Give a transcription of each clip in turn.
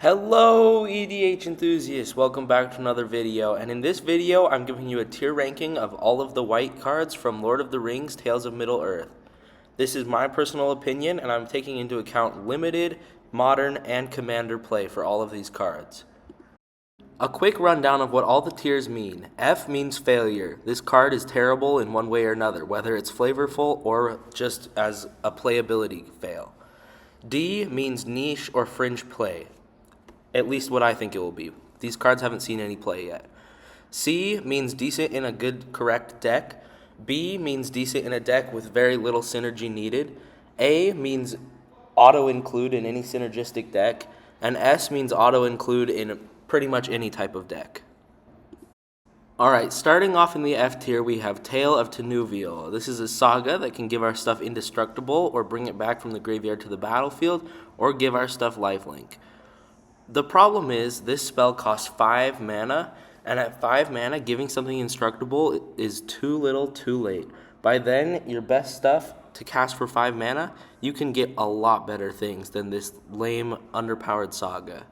Hello EDH enthusiasts, welcome back to another video, and in this video I'm giving you a tier ranking of all of the white cards from Lord of the Rings Tales of Middle-earth. This is my personal opinion and I'm taking into account limited, modern, and commander play for all of these cards. A quick rundown of what all the tiers mean. F means failure. This card is terrible in one way or another, whether it's flavorful or just as a playability fail. D means niche or fringe play. At least what I think it will be. These cards haven't seen any play yet. C means decent in a good, correct deck. B means decent in a deck with very little synergy needed. A means auto-include in any synergistic deck. And S means auto-include in pretty much any type of deck. Alright, starting off in the F tier, we have Tale of Tenuvial. This is a saga that can give our stuff indestructible, or bring it back from the graveyard to the battlefield, or give our stuff lifelink. The problem is, this spell costs 5 mana, and at 5 mana, giving something indestructible is too little, too late. By then, your best stuff to cast for 5 mana, you can get a lot better things than this lame, underpowered saga.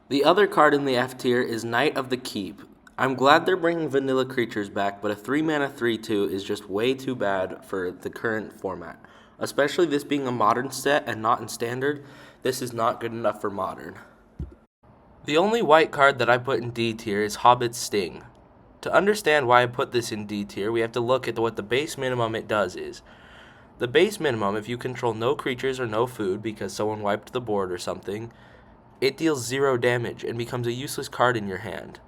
The other card in the F tier is Knight of the Keep. I'm glad they're bringing vanilla creatures back, but a 3 mana 3/2 is just way too bad for the current format. Especially this being a modern set and not in standard, this is not good enough for modern. The only white card that I put in D tier is Hobbit's Sting. To understand why I put this in D tier, we have to look at what the base minimum it does is. The base minimum, if you control no creatures or no food because someone wiped the board or something, it deals 0 damage and becomes a useless card in your hand.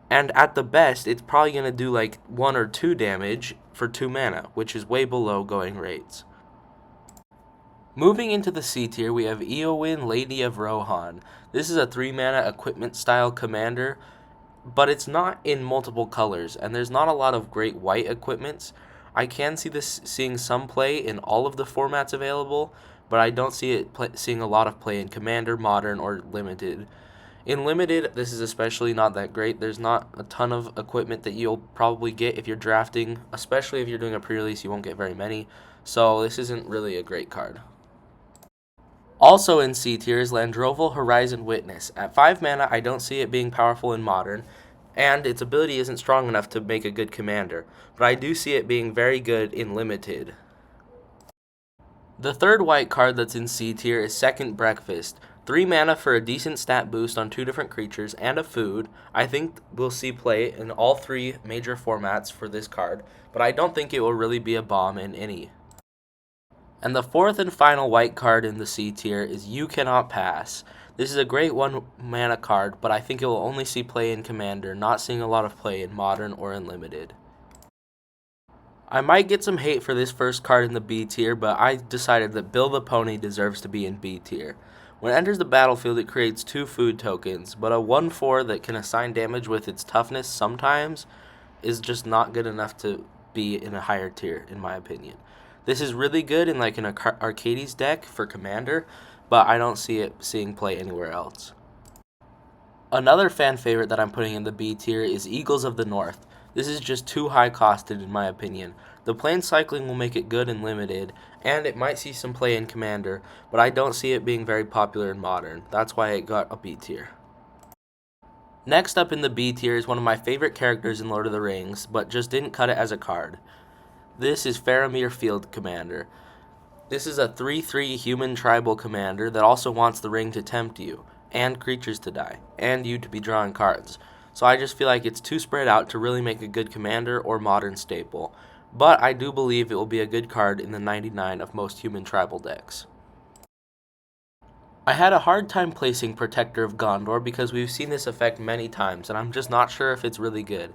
And at the best, it's probably going to do like 1 or 2 damage for 2 mana, which is way below going rates. Moving into the C tier, we have Eowyn, Lady of Rohan. This is a 3 mana equipment style commander, but it's not in multiple colors, and there's not a lot of great white equipments. I can see this seeing some play in all of the formats available, but I don't see it seeing a lot of play in commander, modern, or limited. In limited, this is especially not that great. There's not a ton of equipment that you'll probably get if you're drafting, especially if you're doing a pre-release, you won't get very many, so this isn't really a great card. Also in C tier is Landroval Horizon Witness. At 5 mana, I don't see it being powerful in Modern, and its ability isn't strong enough to make a good commander, but I do see it being very good in Limited. The third white card that's in C tier is Second Breakfast. 3 mana for a decent stat boost on 2 different creatures and a food. I think we'll see play in all 3 major formats for this card, but I don't think it will really be a bomb in any. And the fourth and final white card in the C tier is You Cannot Pass. This is a great 1 mana card, but I think it will only see play in Commander, not seeing a lot of play in Modern or in Limited. I might get some hate for this first card in the B tier, but I decided that Bill the Pony deserves to be in B tier. When it enters the battlefield, it creates 2 food tokens, but a 1/4 that can assign damage with its toughness sometimes is just not good enough to be in a higher tier, in my opinion. This is really good in like an Arcades deck for Commander, but I don't see it seeing play anywhere else. Another fan favorite that I'm putting in the B tier is Eagles of the North. This is just too high costed in my opinion. The plane cycling will make it good and limited, and it might see some play in Commander, but I don't see it being very popular in Modern. That's why it got a B tier. Next up in the B tier is one of my favorite characters in Lord of the Rings, but just didn't cut it as a card. This is Faramir Field Commander. This is a 3/3 human tribal commander that also wants the ring to tempt you, and creatures to die, and you to be drawing cards. So I just feel like it's too spread out to really make a good commander or modern staple. But I do believe it will be a good card in the 99 of most human tribal decks. I had a hard time placing Protector of Gondor because we've seen this effect many times, and I'm just not sure if it's really good.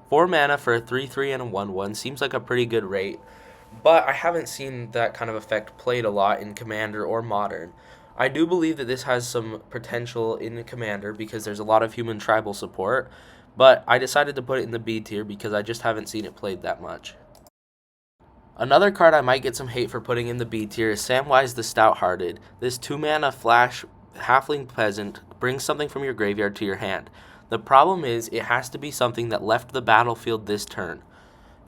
4 mana for a 3/3 and a 1/1 seems like a pretty good rate, but I haven't seen that kind of effect played a lot in Commander or Modern. I do believe that this has some potential in Commander because there's a lot of human tribal support, but I decided to put it in the B tier because I just haven't seen it played that much. Another card I might get some hate for putting in the B tier is Samwise the Stout-Hearted. This 2 mana flash halfling peasant brings something from your graveyard to your hand. The problem is it has to be something that left the battlefield this turn.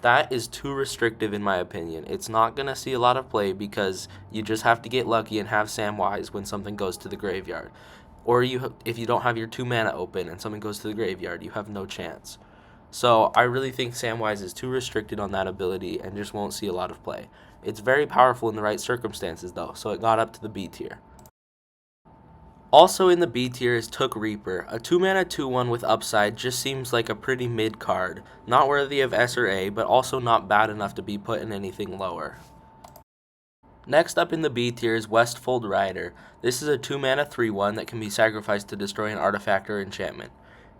That is too restrictive in my opinion. It's not going to see a lot of play because you just have to get lucky and have Samwise when something goes to the graveyard. or if you don't have your 2 mana open and something goes to the graveyard, you have no chance. So I really think Samwise is too restricted on that ability and just won't see a lot of play. It's very powerful in the right circumstances though, so it got up to the B tier. Also in the B tier is Took Reaper. A 2 mana 2/1 with upside just seems like a pretty mid card. Not worthy of S or A, but also not bad enough to be put in anything lower. Next up in the B tier is Westfold Rider. This is a 2 mana 3/1 that can be sacrificed to destroy an artifact or enchantment.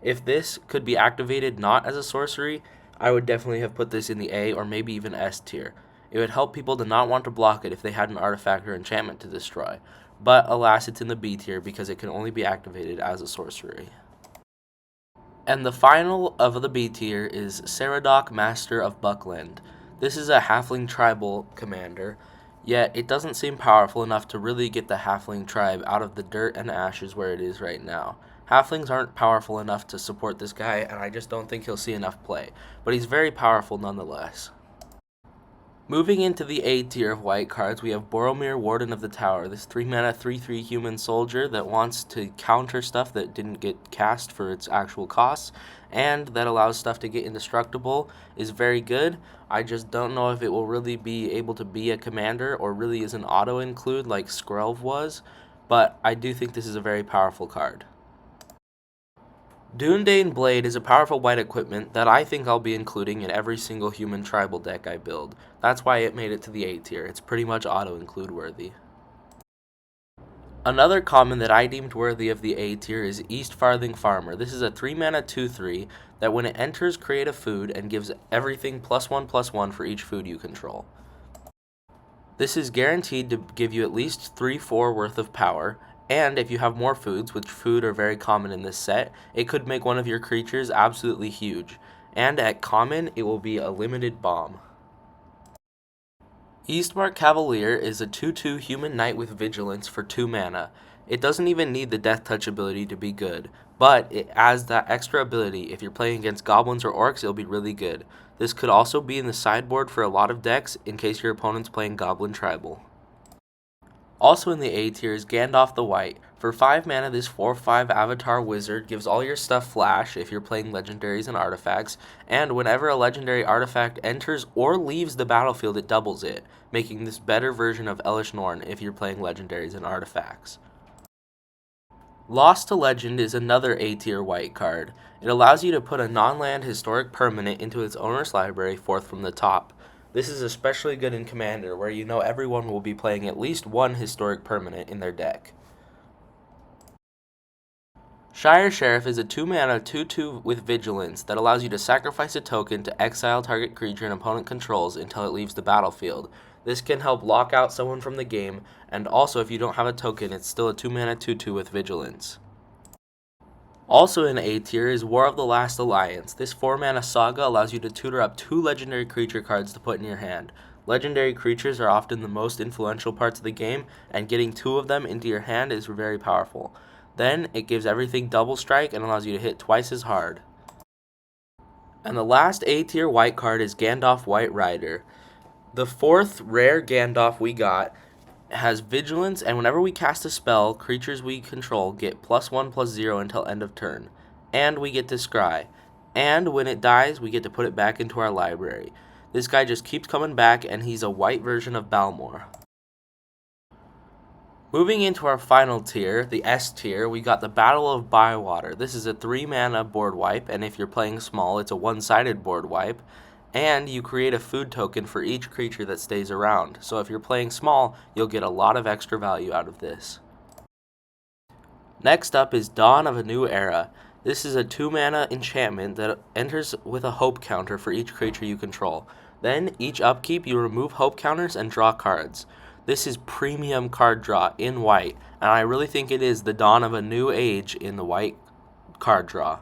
If this could be activated not as a sorcery, I would definitely have put this in the A or maybe even S tier. It would help people to not want to block it if they had an artifact or enchantment to destroy. But alas, it's in the B tier because it can only be activated as a sorcery. And the final of the B tier is Saradoc, Master of Buckland. This is a halfling tribal commander, yet it doesn't seem powerful enough to really get the halfling tribe out of the dirt and ashes where it is right now. Halflings aren't powerful enough to support this guy, and I just don't think he'll see enough play, but he's very powerful nonetheless. Moving into the A tier of white cards, we have Boromir, Warden of the Tower. This 3 mana 3/3 human soldier that wants to counter stuff that didn't get cast for its actual costs, and that allows stuff to get indestructible, is very good. I just don't know if it will really be able to be a commander or really is an auto include like Skrelv was, but I do think this is a very powerful card. Dúnedain Blade is a powerful white equipment that I think I'll be including in every single human tribal deck I build. That's why it made it to the A tier. It's pretty much auto-include worthy. Another common that I deemed worthy of the A tier is East Farthing Farmer. This is a 3 mana 2/3 that when it enters, create a food and gives everything +1/+1 for each food you control. This is guaranteed to give you at least 3/4 worth of power, and if you have more foods, which food are very common in this set, it could make one of your creatures absolutely huge. And at common, it will be a limited bomb. Eastmark Cavalier is a 2/2 human knight with vigilance for 2 mana. It doesn't even need the death touch ability to be good, but it adds that extra ability. If you're playing against goblins or orcs, it'll be really good. This could also be in the sideboard for a lot of decks in case your opponent's playing Goblin Tribal. Also in the A tier is Gandalf the White. For 5 mana, this 4/5 Avatar Wizard gives all your stuff flash if you're playing legendaries and artifacts, and whenever a legendary artifact enters or leaves the battlefield, it doubles it, making this better version of Elish Norn if you're playing legendaries and artifacts. Lost to Legend is another A tier white card. It allows you to put a non-land historic permanent into its owner's library 4th from the top. This is especially good in Commander, where you know everyone will be playing at least one historic permanent in their deck. Shire Sheriff is a 2 mana 2/2 with Vigilance that allows you to sacrifice a token to exile target creature an opponent controls until it leaves the battlefield. This can help lock out someone from the game, and also if you don't have a token, it's still a 2 mana 2/2 with Vigilance. Also in A tier is War of the Last Alliance. This 4 mana saga allows you to tutor up 2 legendary creature cards to put in your hand. Legendary creatures are often the most influential parts of the game, and getting 2 of them into your hand is very powerful. Then it gives everything double strike and allows you to hit twice as hard. And the last A tier white card is Gandalf White Rider. The 4th rare Gandalf we got has Vigilance, and whenever we cast a spell, creatures we control get +1/+0 until end of turn. And we get to scry. And when it dies, we get to put it back into our library. This guy just keeps coming back, and he's a white version of Balmor. Moving into our final tier, the S tier, we got the Battle of Bywater. This is a 3 mana board wipe, and if you're playing small, it's a one-sided board wipe. And you create a food token for each creature that stays around. So if you're playing small, you'll get a lot of extra value out of this. Next up is Dawn of a New Era. This is a 2 mana enchantment that enters with a hope counter for each creature you control. Then, each upkeep, you remove hope counters and draw cards. This is premium card draw in white, and I really think it is the dawn of a new age in the white card draw.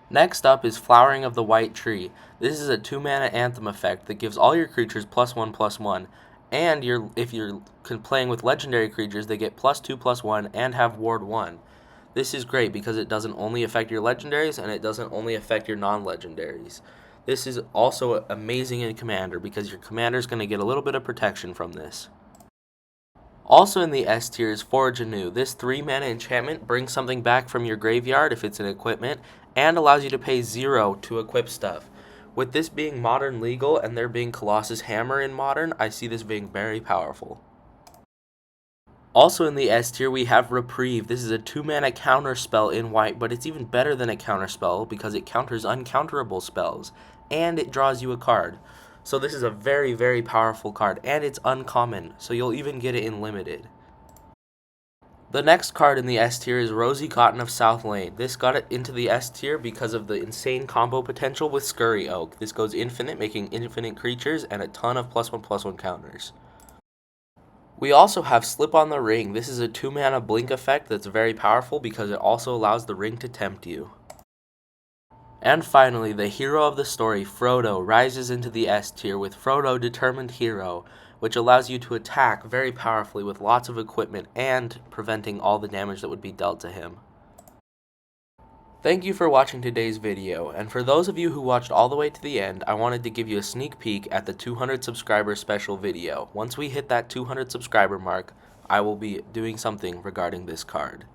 Next up is Flowering of the White Tree. This is a 2 mana anthem effect that gives all your creatures +1/+1, and if you're playing with legendary creatures, they get +2/+1 and have Ward 1. This is great because it doesn't only affect your legendaries and it doesn't only affect your non-legendaries. This is also amazing in Commander because your Commander is going to get a little bit of protection from this. Also in the S tier is Forge Anew. This 3-mana enchantment brings something back from your graveyard if it's an equipment, and allows you to pay 0 to equip stuff. With this being modern legal and there being Colossus Hammer in modern, I see this being very powerful. Also in the S tier we have Reprieve. This is a 2-mana counter spell in white, but it's even better than a counter spell because it counters uncounterable spells, and it draws you a card. So this is a very, very powerful card, and it's uncommon, so you'll even get it in limited. The next card in the S tier is Rosy Cotton of South Lane. This got it into the S tier because of the insane combo potential with Scurry Oak. This goes infinite, making infinite creatures and a ton of +1/+1 counters. We also have Slip on the Ring. This is a 2-mana blink effect that's very powerful because it also allows the ring to tempt you. And finally, the hero of the story, Frodo, rises into the S tier with Frodo Determined Hero, which allows you to attack very powerfully with lots of equipment and preventing all the damage that would be dealt to him. Thank you for watching today's video, and for those of you who watched all the way to the end, I wanted to give you a sneak peek at the 200 subscriber special video. Once we hit that 200 subscriber mark, I will be doing something regarding this card.